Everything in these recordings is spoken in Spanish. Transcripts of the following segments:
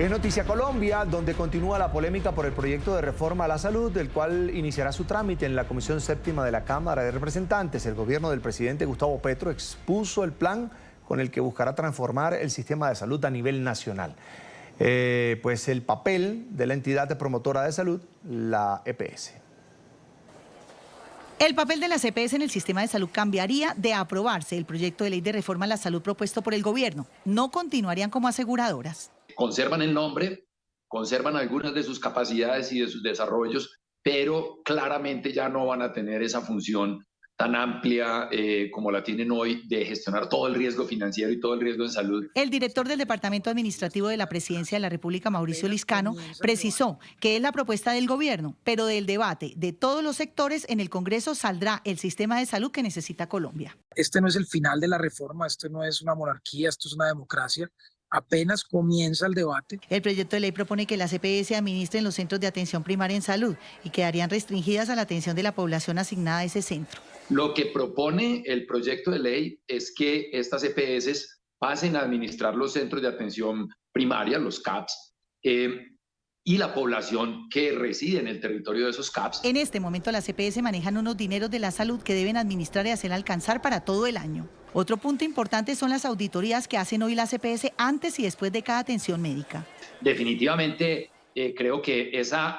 Es noticia Colombia, donde continúa la polémica por el proyecto de reforma a la salud, del cual iniciará su trámite en la Comisión Séptima de la Cámara de Representantes. El gobierno del presidente Gustavo Petro expuso el plan con el que buscará transformar el sistema de salud a nivel nacional. Pues el papel de la entidad promotora de salud, la EPS. El papel de las EPS en el sistema de salud cambiaría de aprobarse el proyecto de ley de reforma a la salud propuesto por el gobierno. No continuarían como aseguradoras. Conservan el nombre, conservan algunas de sus capacidades y de sus desarrollos, pero claramente ya no van a tener esa función tan amplia como la tienen hoy de gestionar todo el riesgo financiero y todo el riesgo de salud. El director del Departamento Administrativo de la Presidencia de la República, Mauricio Liscano, precisó que es la propuesta del gobierno, pero del debate de todos los sectores en el Congreso saldrá el sistema de salud que necesita Colombia. Este no es el final de la reforma, esto no es una monarquía, esto es una democracia. Apenas comienza el debate. El proyecto de ley propone que las EPS administren los centros de atención primaria en salud y quedarían restringidas a la atención de la población asignada a ese centro. Lo que propone el proyecto de ley es que estas EPS pasen a administrar los centros de atención primaria, los CAPS, y la población que reside en el territorio de esos CAPS. En este momento las EPS manejan unos dineros de la salud que deben administrar y hacer alcanzar para todo el año. Otro punto importante son las auditorías que hacen hoy las EPS antes y después de cada atención médica. Definitivamente creo que esa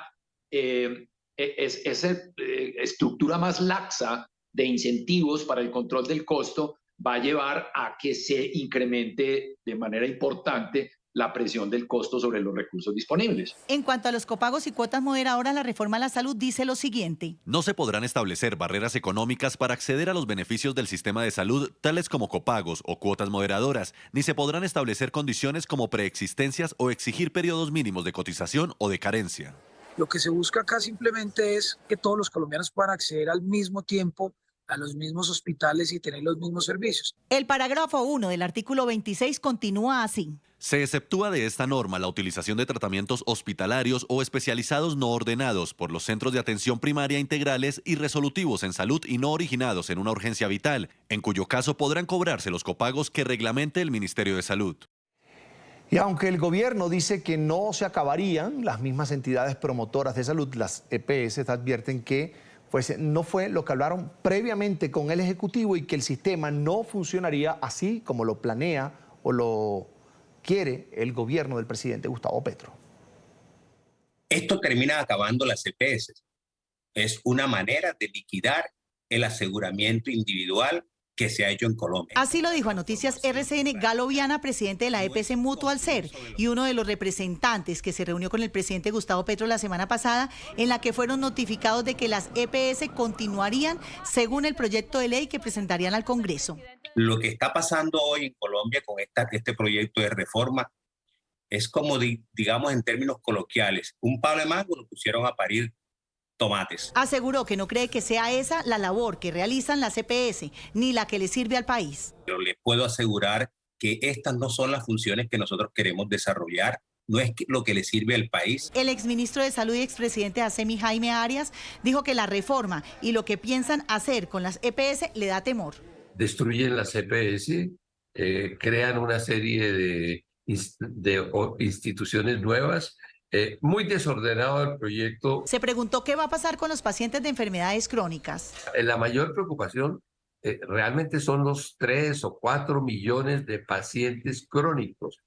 estructura más laxa de incentivos para el control del costo va a llevar a que se incremente de manera importante la presión del costo sobre los recursos disponibles. En cuanto a los copagos y cuotas moderadoras, la reforma a la salud dice lo siguiente. No se podrán establecer barreras económicas para acceder a los beneficios del sistema de salud, tales como copagos o cuotas moderadoras, ni se podrán establecer condiciones como preexistencias o exigir periodos mínimos de cotización o de carencia. Lo que se busca acá simplemente es que todos los colombianos puedan acceder al mismo tiempo a los mismos hospitales y tener los mismos servicios. El parágrafo 1 del artículo 26 continúa así. Se exceptúa de esta norma la utilización de tratamientos hospitalarios o especializados no ordenados por los centros de atención primaria integrales y resolutivos en salud y no originados en una urgencia vital, en cuyo caso podrán cobrarse los copagos que reglamente el Ministerio de Salud. Y aunque el gobierno dice que no se acabarían, las mismas entidades promotoras de salud, las EPS, advierten que pues no fue lo que hablaron previamente con el Ejecutivo y que el sistema no funcionaría así como lo planea o lo quiere el gobierno del presidente Gustavo Petro. Esto termina acabando las EPS. Es una manera de liquidar el aseguramiento individual que se ha hecho en Colombia. Así lo dijo a Noticias RCN Galo Viana, presidente de la EPS Mutual Ser y uno de los representantes que se reunió con el presidente Gustavo Petro la semana pasada, en la que fueron notificados de que las EPS continuarían según el proyecto de ley que presentarían al Congreso. Lo que está pasando hoy en Colombia con este proyecto de reforma es como, digamos en términos coloquiales, un palo de mango lo pusieron a parir tomates. Aseguró que no cree que sea esa la labor que realizan las EPS, ni la que le sirve al país. Pero les puedo asegurar que estas no son las funciones que nosotros queremos desarrollar, no es lo que le sirve al país. El exministro de Salud y expresidente de ASEMI, Jaime Arias, dijo que la reforma y lo que piensan hacer con las EPS le da temor. Destruyen las EPS, crean una serie de instituciones nuevas. Muy desordenado el proyecto. Se preguntó qué va a pasar con los pacientes de enfermedades crónicas. La mayor preocupación realmente son los 3 o 4 millones de pacientes crónicos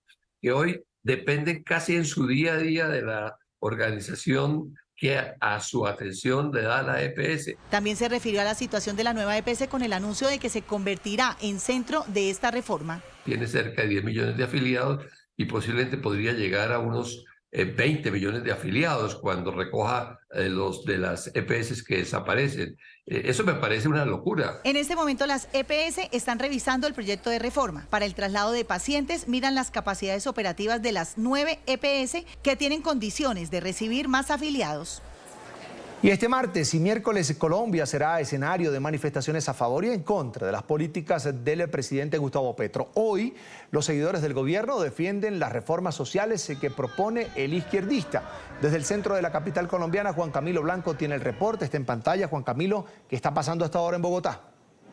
que hoy dependen casi en su día a día de la organización que a su atención le da la EPS. También se refirió a la situación de la nueva EPS con el anuncio de que se convertirá en centro de esta reforma. Tiene cerca de 10 millones de afiliados y posiblemente podría llegar a unos 20 millones de afiliados cuando recoja los de las EPS que desaparecen. Eso me parece una locura. En este momento las EPS están revisando el proyecto de reforma. Para el traslado de pacientes miran las capacidades operativas de las 9 EPS que tienen condiciones de recibir más afiliados. Y este martes y miércoles Colombia será escenario de manifestaciones a favor y en contra de las políticas del presidente Gustavo Petro. Hoy los seguidores del gobierno defienden las reformas sociales que propone el izquierdista. Desde el centro de la capital colombiana, Juan Camilo Blanco tiene el reporte, está en pantalla. Juan Camilo, ¿qué está pasando hasta ahora en Bogotá?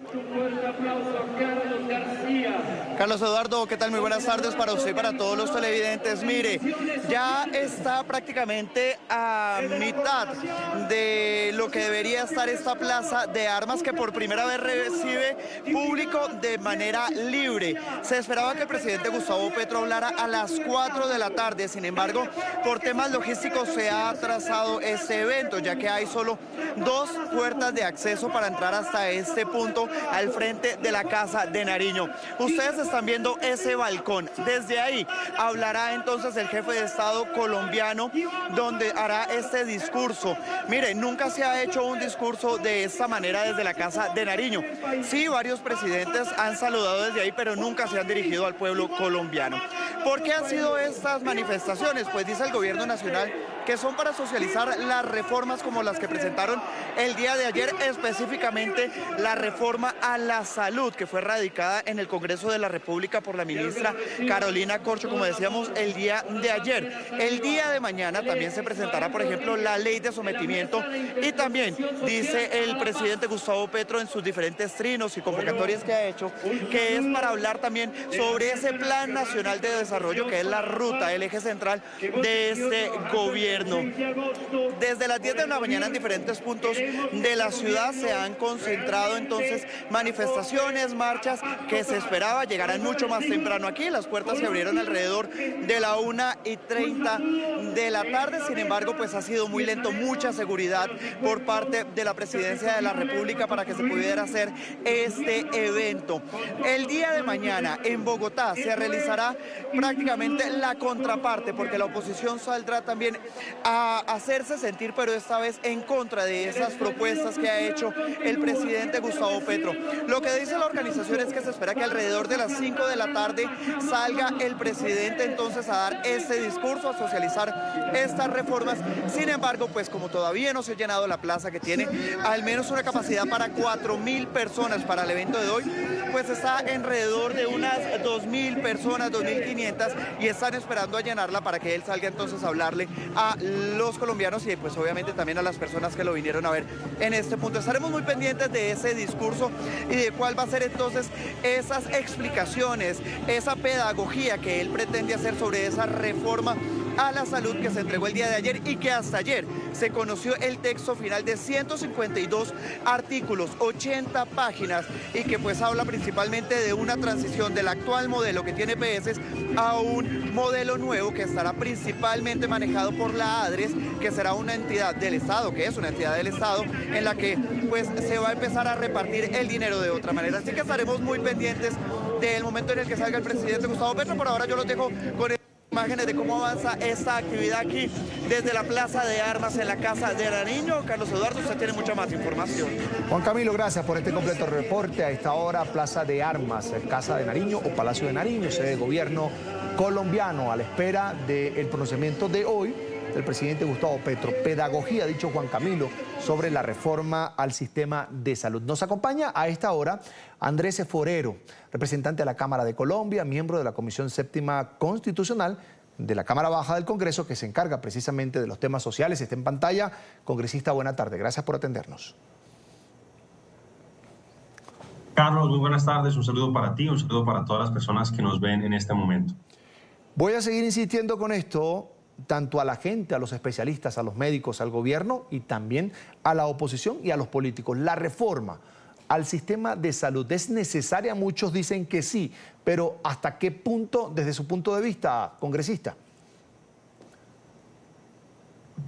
Un fuerte aplauso a Carlos García. Carlos Eduardo, ¿qué tal? Muy buenas tardes para usted y para todos los televidentes. Mire, ya está prácticamente a mitad de lo que debería estar esta plaza de armas, que por primera vez recibe público de manera libre. Se esperaba que el presidente Gustavo Petro hablara a las 4 de la tarde, sin embargo, por temas logísticos se ha atrasado este evento, ya que hay solo 2 puertas de acceso para entrar hasta este punto al frente de la Casa de Nariño. Ustedes están viendo ese balcón. Desde ahí hablará entonces el jefe de Estado colombiano, donde hará este discurso. Mire, nunca se ha hecho un discurso de esta manera desde la Casa de Nariño. Sí, varios presidentes han saludado desde ahí, pero nunca se han dirigido al pueblo colombiano. ¿Por qué han sido estas manifestaciones? Pues dice el gobierno nacional que son para socializar las reformas como las que presentaron el día de ayer, específicamente la reforma a la salud, que fue radicada en el Congreso de la República por la ministra Carolina Corcho, como decíamos, el día de ayer. El día de mañana también se presentará, por ejemplo, la ley de sometimiento, y también dice el presidente Gustavo Petro en sus diferentes trinos y convocatorias que ha hecho, que es para hablar también sobre ese Plan Nacional de Desarrollo, que es la ruta, el eje central de este gobierno. Desde las 10 de la mañana en diferentes puntos de la ciudad se han concentrado entonces manifestaciones, marchas que se esperaba llegarán mucho más temprano aquí. Las puertas se abrieron alrededor de la 1:30 de la tarde, sin embargo, pues ha sido muy lento, mucha seguridad por parte de la Presidencia de la República para que se pudiera hacer este evento. El día de mañana en Bogotá se realizará prácticamente la contraparte, porque la oposición saldrá también a hacerse sentir, pero esta vez en contra de esas propuestas que ha hecho el presidente Gustavo Petro. Lo que dice la organización es que se espera que alrededor de las 5 de la tarde salga el presidente entonces a dar este discurso, a socializar estas reformas. Sin embargo, pues como todavía no se ha llenado la plaza, que tiene al menos una capacidad para 4.000 personas para el evento de hoy, pues está alrededor de unas 2.000 personas, 2.500, y están esperando a llenarla para que él salga entonces a hablarle a los colombianos y pues obviamente también a las personas que lo vinieron a ver en este punto. Estaremos muy pendientes de ese discurso y de cuál va a ser entonces esas explicaciones, esa pedagogía que él pretende hacer sobre esa reforma a la salud que se entregó el día de ayer y que hasta ayer se conoció el texto final de 152 artículos, 80 páginas, y que pues habla principalmente de una transición del actual modelo que tiene EPS a un modelo nuevo que estará principalmente manejado por la ADRES, que será una entidad del Estado, que es una entidad del Estado, en la que pues se va a empezar a repartir el dinero de otra manera. Así que estaremos muy pendientes del momento en el que salga el presidente Gustavo Petro. Por ahora yo los dejo con imágenes de cómo avanza esta actividad aquí desde la Plaza de Armas en la Casa de Nariño. Carlos Eduardo, usted tiene mucha más información. Juan Camilo, gracias por este completo reporte. A esta hora, Plaza de Armas, Casa de Nariño o Palacio de Nariño, sede de gobierno colombiano, a la espera del pronunciamiento de hoy del presidente Gustavo Petro. Pedagogía, ha dicho Juan Camilo, sobre la reforma al sistema de salud. Nos acompaña a esta hora Andrés Forero, representante de la Cámara de Colombia, miembro de la Comisión Séptima Constitucional de la Cámara Baja del Congreso, que se encarga precisamente de los temas sociales. Está en pantalla. Congresista, buena tarde. Gracias por atendernos. Carlos, muy buenas tardes. Un saludo para ti, un saludo para todas las personas que nos ven en este momento. Voy a seguir insistiendo con esto, tanto a la gente, a los especialistas, a los médicos, al gobierno y también a la oposición y a los políticos. La reforma al sistema de salud es necesaria. Muchos dicen que sí, pero ¿hasta qué punto, desde su punto de vista, congresista?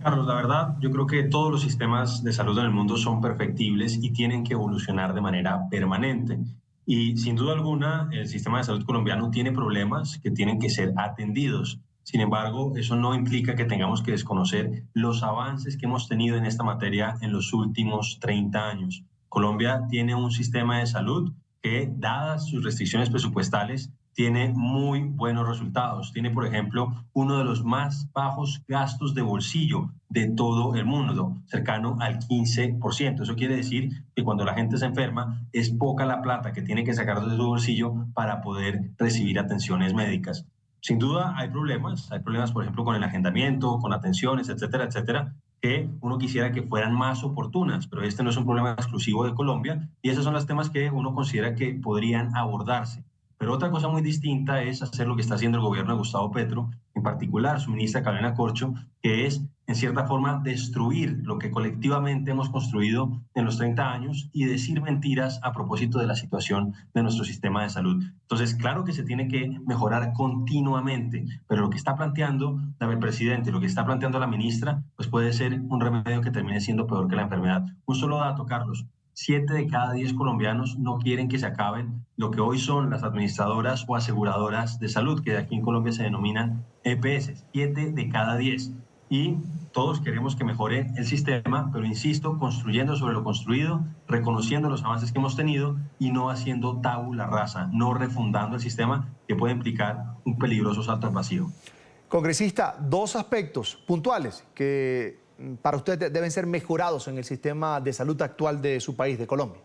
Carlos, la verdad, yo creo que todos los sistemas de salud en el mundo son perfectibles y tienen que evolucionar de manera permanente. Y sin duda alguna, el sistema de salud colombiano tiene problemas que tienen que ser atendidos. Sin embargo, eso no implica que tengamos que desconocer los avances que hemos tenido en esta materia en los últimos 30 años. Colombia tiene un sistema de salud que, dadas sus restricciones presupuestales, tiene muy buenos resultados. Tiene, por ejemplo, uno de los más bajos gastos de bolsillo de todo el mundo, cercano al 15%. Eso quiere decir que cuando la gente se enferma, es poca la plata que tiene que sacar de su bolsillo para poder recibir atenciones médicas. Sin duda hay problemas, por ejemplo, con el agendamiento, con atenciones, etcétera, etcétera, que uno quisiera que fueran más oportunas, pero este no es un problema exclusivo de Colombia y esos son los temas que uno considera que podrían abordarse. Pero otra cosa muy distinta es hacer lo que está haciendo el gobierno de Gustavo Petro, en particular su ministra Carolina Corcho, que es, en cierta forma, destruir lo que colectivamente hemos construido en los 30 años y decir mentiras a propósito de la situación de nuestro sistema de salud. Entonces, claro que se tiene que mejorar continuamente, pero lo que está planteando el presidente, lo que está planteando la ministra, pues puede ser un remedio que termine siendo peor que la enfermedad. Un solo dato, Carlos. 7 de cada 10 colombianos no quieren que se acaben lo que hoy son las administradoras o aseguradoras de salud, que aquí en Colombia se denominan EPS, 7 de cada 10. Y todos queremos que mejore el sistema, pero insisto, construyendo sobre lo construido, reconociendo los avances que hemos tenido y no haciendo tabula rasa, no refundando el sistema que puede implicar un peligroso salto al vacío. Congresista, 2 aspectos puntuales que para usted deben ser mejorados en el sistema de salud actual de su país, de Colombia.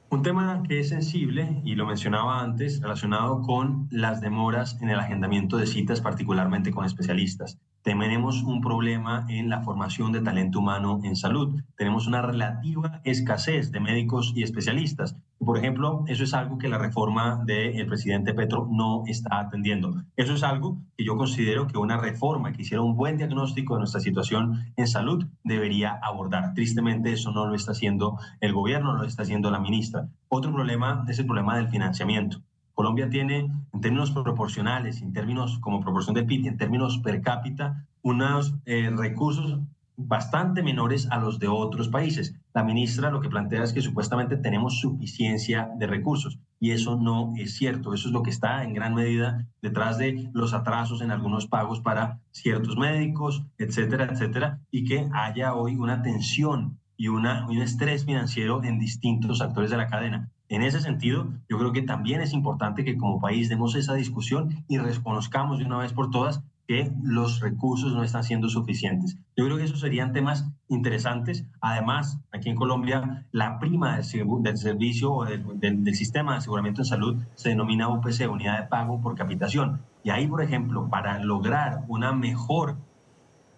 Un tema que es sensible, y lo mencionaba antes, relacionado con las demoras en el agendamiento de citas, particularmente con especialistas. Tenemos un problema en la formación de talento humano en salud. Tenemos una relativa escasez de médicos y especialistas. Por ejemplo, eso es algo que la reforma del presidente Petro no está atendiendo. Eso es algo que yo considero que una reforma que hiciera un buen diagnóstico de nuestra situación en salud debería abordar. Tristemente, eso no lo está haciendo el gobierno, no lo está haciendo la ministra. Otro problema es el problema del financiamiento. Colombia tiene, en términos proporcionales, en términos como proporción del PIB, en términos per cápita, unos recursos bastante menores a los de otros países. La ministra lo que plantea es que supuestamente tenemos suficiencia de recursos y eso no es cierto. Eso es lo que está en gran medida detrás de los atrasos en algunos pagos para ciertos médicos, etcétera, etcétera, y que haya hoy una tensión y un estrés financiero en distintos actores de la cadena. En ese sentido, yo creo que también es importante que como país demos esa discusión y reconozcamos de una vez por todas que los recursos no están siendo suficientes. Yo creo que esos serían temas interesantes. Además, aquí en Colombia, la prima del servicio o del sistema de aseguramiento en salud se denomina UPC, Unidad de Pago por Capitación. Y ahí, por ejemplo, para lograr una mejor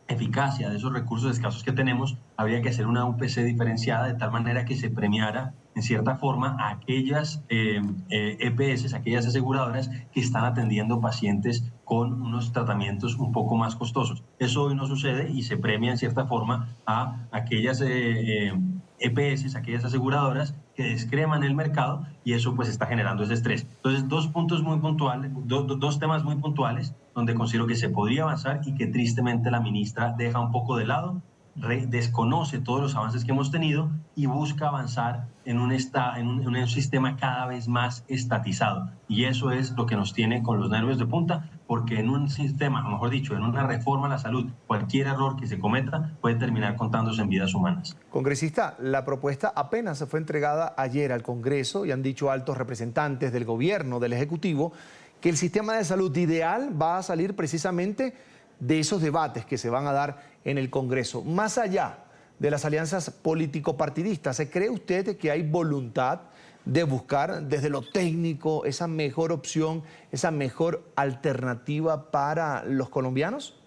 eficacia de esos recursos escasos que tenemos, habría que hacer una UPC diferenciada de tal manera que se premiara en cierta forma a aquellas EPS, aquellas aseguradoras que están atendiendo pacientes con unos tratamientos un poco más costosos. Eso hoy no sucede y se premia en cierta forma a aquellas EPS, aquellas aseguradoras que descreman el mercado y eso pues está generando ese estrés. Entonces, 2 puntos muy puntuales, dos temas muy puntuales donde considero que se podría avanzar y que tristemente la ministra deja un poco de lado, desconoce todos los avances que hemos tenido y busca avanzar en un sistema cada vez más estatizado. Y eso es lo que nos tiene con los nervios de punta, porque en un sistema, o mejor dicho, en una reforma a la salud, cualquier error que se cometa puede terminar contándose en vidas humanas. Congresista, la propuesta apenas se fue entregada ayer al Congreso y han dicho altos representantes del gobierno, del Ejecutivo, que el sistema de salud ideal va a salir precisamente de esos debates que se van a dar en el Congreso. Más allá de las alianzas político-partidistas, ¿cree usted que hay voluntad de buscar desde lo técnico esa mejor opción, esa mejor alternativa para los colombianos?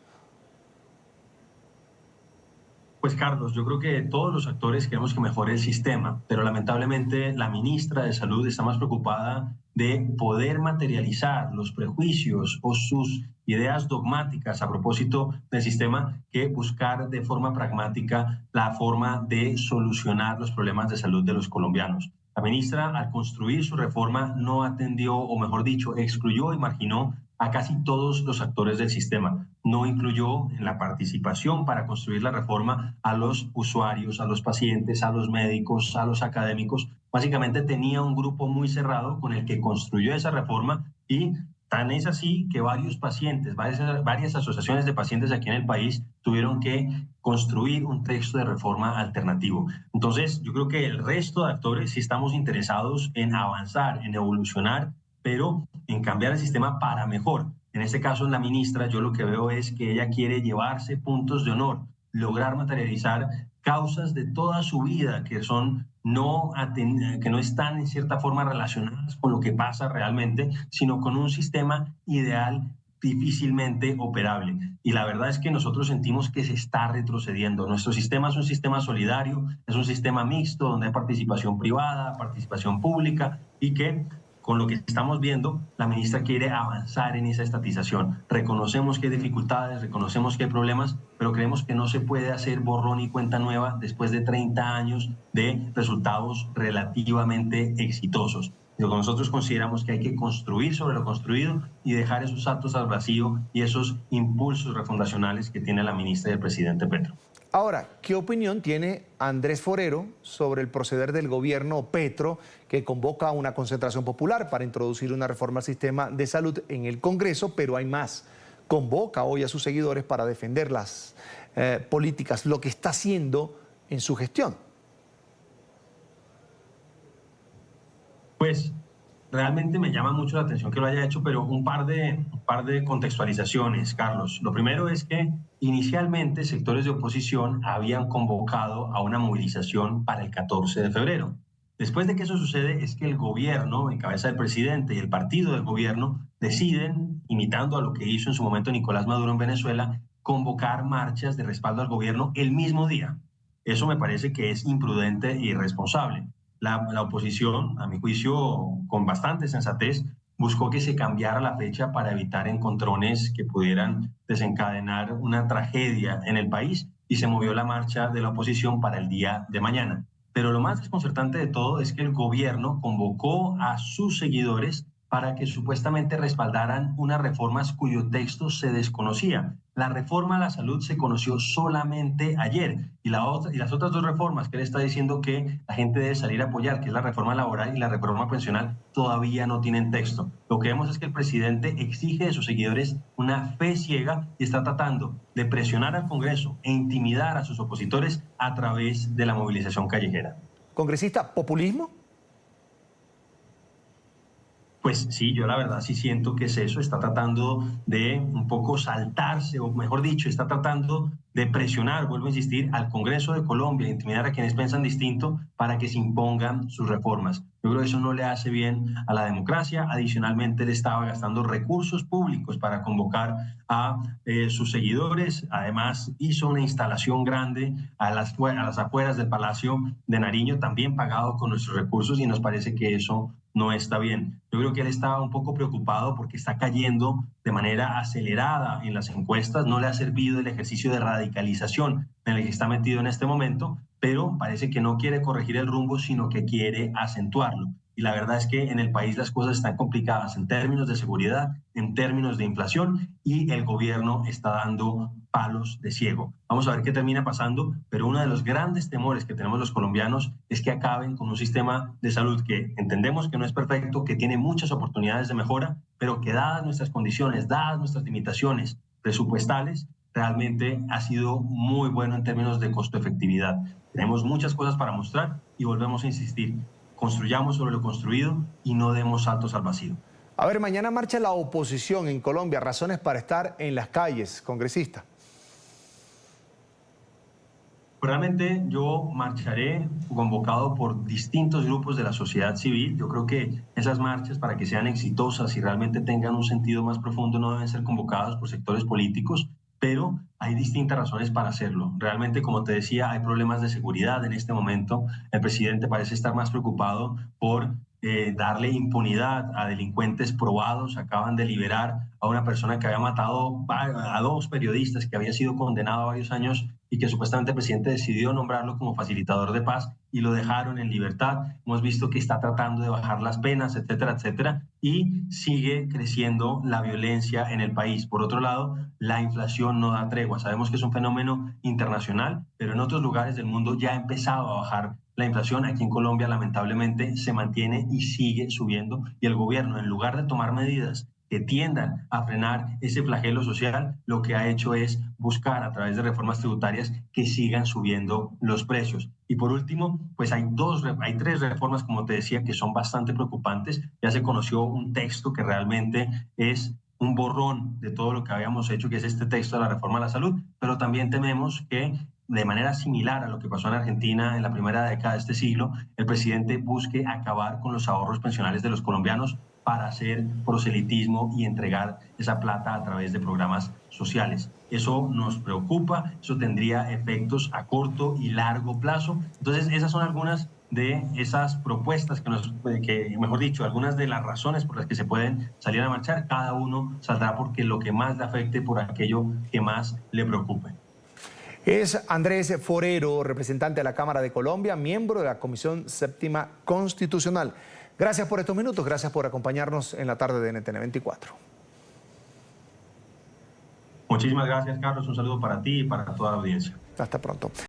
Pues Carlos, yo creo que todos los actores queremos que mejore el sistema, pero lamentablemente la ministra de Salud está más preocupada de poder materializar los prejuicios o sus ideas dogmáticas a propósito del sistema que buscar de forma pragmática la forma de solucionar los problemas de salud de los colombianos. La ministra, al construir su reforma, no atendió, o mejor dicho, excluyó y marginó a casi todos los actores del sistema. No incluyó en la participación para construir la reforma a los usuarios, a los pacientes, a los médicos, a los académicos. Básicamente tenía un grupo muy cerrado con el que construyó esa reforma y tan es así que varios pacientes, varias asociaciones de pacientes aquí en el país tuvieron que construir un texto de reforma alternativo. Entonces, yo creo que el resto de actores sí estamos interesados en avanzar, en evolucionar, pero en cambiar el sistema para mejor. En este caso, la ministra, yo lo que veo es que ella quiere llevarse puntos de honor, lograr materializar causas de toda su vida que no están en cierta forma relacionadas con lo que pasa realmente, sino con un sistema ideal difícilmente operable. Y la verdad es que nosotros sentimos que se está retrocediendo. Nuestro sistema es un sistema solidario, es un sistema mixto donde hay participación privada, participación pública y que con lo que estamos viendo, la ministra quiere avanzar en esa estatización. Reconocemos que hay dificultades, reconocemos que hay problemas, pero creemos que no se puede hacer borrón y cuenta nueva después de 30 años de resultados relativamente exitosos. Nosotros consideramos que hay que construir sobre lo construido y dejar esos saltos al vacío y esos impulsos refundacionales que tiene la ministra y el presidente Petro. Ahora, ¿qué opinión tiene Andrés Forero sobre el proceder del gobierno Petro, que convoca a una concentración popular para introducir una reforma al sistema de salud en el Congreso? Pero hay más. Convoca hoy a sus seguidores para defender las políticas, lo que está haciendo en su gestión. Pues realmente me llama mucho la atención que lo haya hecho, pero un par de contextualizaciones, Carlos. Lo primero es que inicialmente sectores de oposición habían convocado a una movilización para el 14 de febrero. Después de que eso sucede es que el gobierno, en cabeza del presidente y el partido del gobierno, deciden, imitando a lo que hizo en su momento Nicolás Maduro en Venezuela, convocar marchas de respaldo al gobierno el mismo día. Eso me parece que es imprudente e irresponsable. La oposición, a mi juicio, con bastante sensatez, buscó que se cambiara la fecha para evitar encontrones que pudieran desencadenar una tragedia en el país y se movió la marcha de la oposición para el día de mañana. Pero lo más desconcertante de todo es que el gobierno convocó a sus seguidores para que supuestamente respaldaran unas reformas cuyo texto se desconocía. La reforma a la salud se conoció solamente ayer y las otras dos reformas que él está diciendo que la gente debe salir a apoyar, que es la reforma laboral y la reforma pensional, todavía no tienen texto. Lo que vemos es que el presidente exige de sus seguidores una fe ciega y está tratando de presionar al Congreso e intimidar a sus opositores a través de la movilización callejera. Congresista, ¿populismo? Pues sí, yo la verdad sí siento que es eso, está tratando de un poco saltarse, o mejor dicho, está tratando de presionar, vuelvo a insistir, al Congreso de Colombia, intimidar a quienes piensan distinto para que se impongan sus reformas. Yo creo que eso no le hace bien a la democracia. Adicionalmente, él estaba gastando recursos públicos para convocar a sus seguidores. Además, hizo una instalación grande a las afueras del Palacio de Nariño, también pagado con nuestros recursos, y nos parece que eso no está bien. Yo creo que él estaba un poco preocupado porque está cayendo de manera acelerada en las encuestas. No le ha servido el ejercicio de radicalización en el que está metido en este momento, pero parece que no quiere corregir el rumbo, sino que quiere acentuarlo. Y la verdad es que en el país las cosas están complicadas en términos de seguridad, en términos de inflación, y el gobierno está dando palos de ciego. Vamos a ver qué termina pasando, pero uno de los grandes temores que tenemos los colombianos es que acaben con un sistema de salud que entendemos que no es perfecto, que tiene muchas oportunidades de mejora, pero que dadas nuestras condiciones, dadas nuestras limitaciones presupuestales, realmente ha sido muy bueno en términos de costo-efectividad. Tenemos muchas cosas para mostrar y volvemos a insistir. Construyamos sobre lo construido y no demos saltos al vacío. A ver, mañana marcha la oposición en Colombia. Razones para estar en las calles, congresista. Realmente yo marcharé convocado por distintos grupos de la sociedad civil. Yo creo que esas marchas, para que sean exitosas y realmente tengan un sentido más profundo, no deben ser convocadas por sectores políticos, pero hay distintas razones para hacerlo. Realmente, como te decía, hay problemas de seguridad en este momento. El presidente parece estar más preocupado por darle impunidad a delincuentes probados. Acaban de liberar a una persona que había matado a dos periodistas, que había sido condenado a varios años y que supuestamente el presidente decidió nombrarlo como facilitador de paz y lo dejaron en libertad. Hemos visto que está tratando de bajar las penas, etcétera, etcétera, y sigue creciendo la violencia en el país. Por otro lado, la inflación no da tregua. Sabemos que es un fenómeno internacional, pero en otros lugares del mundo ya ha empezado a bajar la inflación. Aquí en Colombia, lamentablemente, se mantiene y sigue subiendo, y el gobierno, en lugar de tomar medidas que tiendan a frenar ese flagelo social, lo que ha hecho es buscar a través de reformas tributarias que sigan subiendo los precios. Y por último, pues hay tres reformas, como te decía, que son bastante preocupantes. Ya se conoció un texto que realmente es un borrón de todo lo que habíamos hecho, que es este texto de la reforma a la salud, pero también tememos que de manera similar a lo que pasó en Argentina en la primera década de este siglo, el presidente busque acabar con los ahorros pensionales de los colombianos para hacer proselitismo y entregar esa plata a través de programas sociales. Eso nos preocupa, eso tendría efectos a corto y largo plazo. Entonces, esas son algunas de esas propuestas mejor dicho, algunas de las razones por las que se pueden salir a marchar. Cada uno saldrá porque lo que más le afecte, por aquello que más le preocupe. Es Andrés Forero, representante de la Cámara de Colombia, miembro de la Comisión Séptima Constitucional. Gracias por estos minutos, gracias por acompañarnos en la tarde de NTN 24. Muchísimas gracias, Carlos. Un saludo para ti y para toda la audiencia. Hasta pronto.